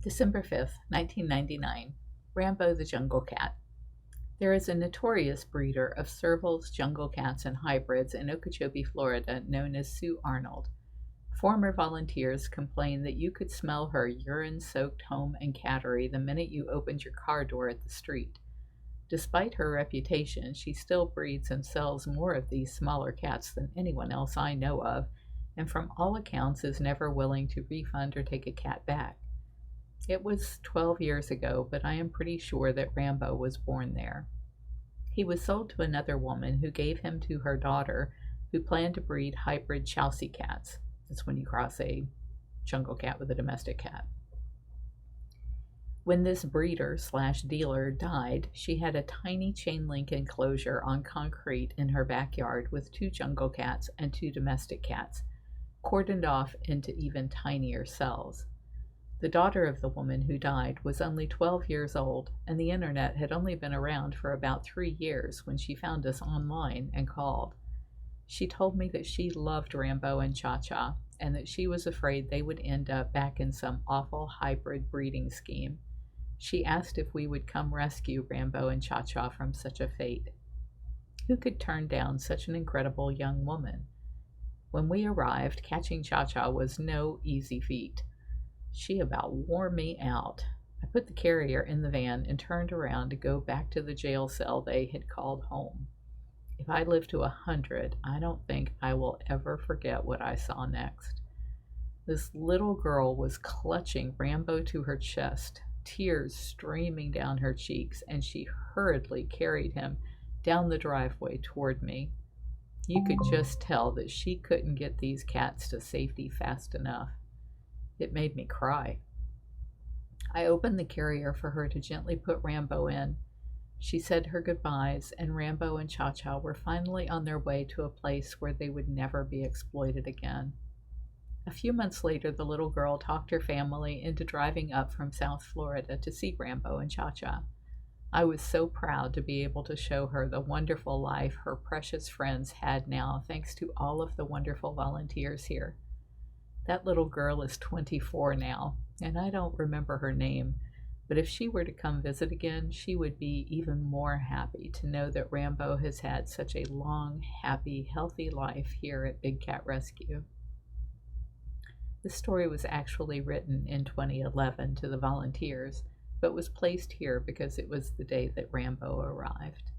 December 5th, 1999. Rambo the Jungle Cat. There is a notorious breeder of servals, jungle cats, and hybrids in Okeechobee, Florida, known as Sue Arnold. Former volunteers complained that you could smell her urine soaked home and cattery the minute you opened your car door at the street. Despite her reputation, she still breeds and sells more of these smaller cats than anyone else I know of, and from all accounts is never willing to refund or take a cat back. It was 12 years ago, but I am pretty sure that Rambo was born there. He was sold to another woman who gave him to her daughter, who planned to breed hybrid Chausie cats. That's when you cross a jungle cat with a domestic cat. When this breeder/dealer died, she had a tiny chain link enclosure on concrete in her backyard with 2 jungle cats and 2 domestic cats, cordoned off into even tinier cells. The daughter of the woman who died was only 12 years old, and the internet had only been around for about 3 years when she found us online and called. She told me that she loved Rambo and Cha Cha, and that she was afraid they would end up back in some awful hybrid breeding scheme. She asked if we would come rescue Rambo and Cha Cha from such a fate. Who could turn down such an incredible young woman? When we arrived, catching Cha Cha was no easy feat. She about wore me out. I put the carrier in the van and turned around to go back to the jail cell they had called home. If I live to 100, I don't think I will ever forget what I saw next. This little girl was clutching Rambo to her chest, tears streaming down her cheeks, and she hurriedly carried him down the driveway toward me. You could just tell that she couldn't get these cats to safety fast enough. It made me cry. I opened the carrier for her to gently put Rambo in. She said her goodbyes, and Rambo and Cha Cha were finally on their way to a place where they would never be exploited again. A few months later, the little girl talked her family into driving up from South Florida to see Rambo and Cha Cha. I was so proud to be able to show her the wonderful life her precious friends had now, thanks to all of the wonderful volunteers here. That little girl is 24 now, and I don't remember her name, but if she were to come visit again, she would be even more happy to know that Rambo has had such a long, happy, healthy life here at Big Cat Rescue. The story was actually written in 2011 to the volunteers, but was placed here because it was the day that Rambo arrived.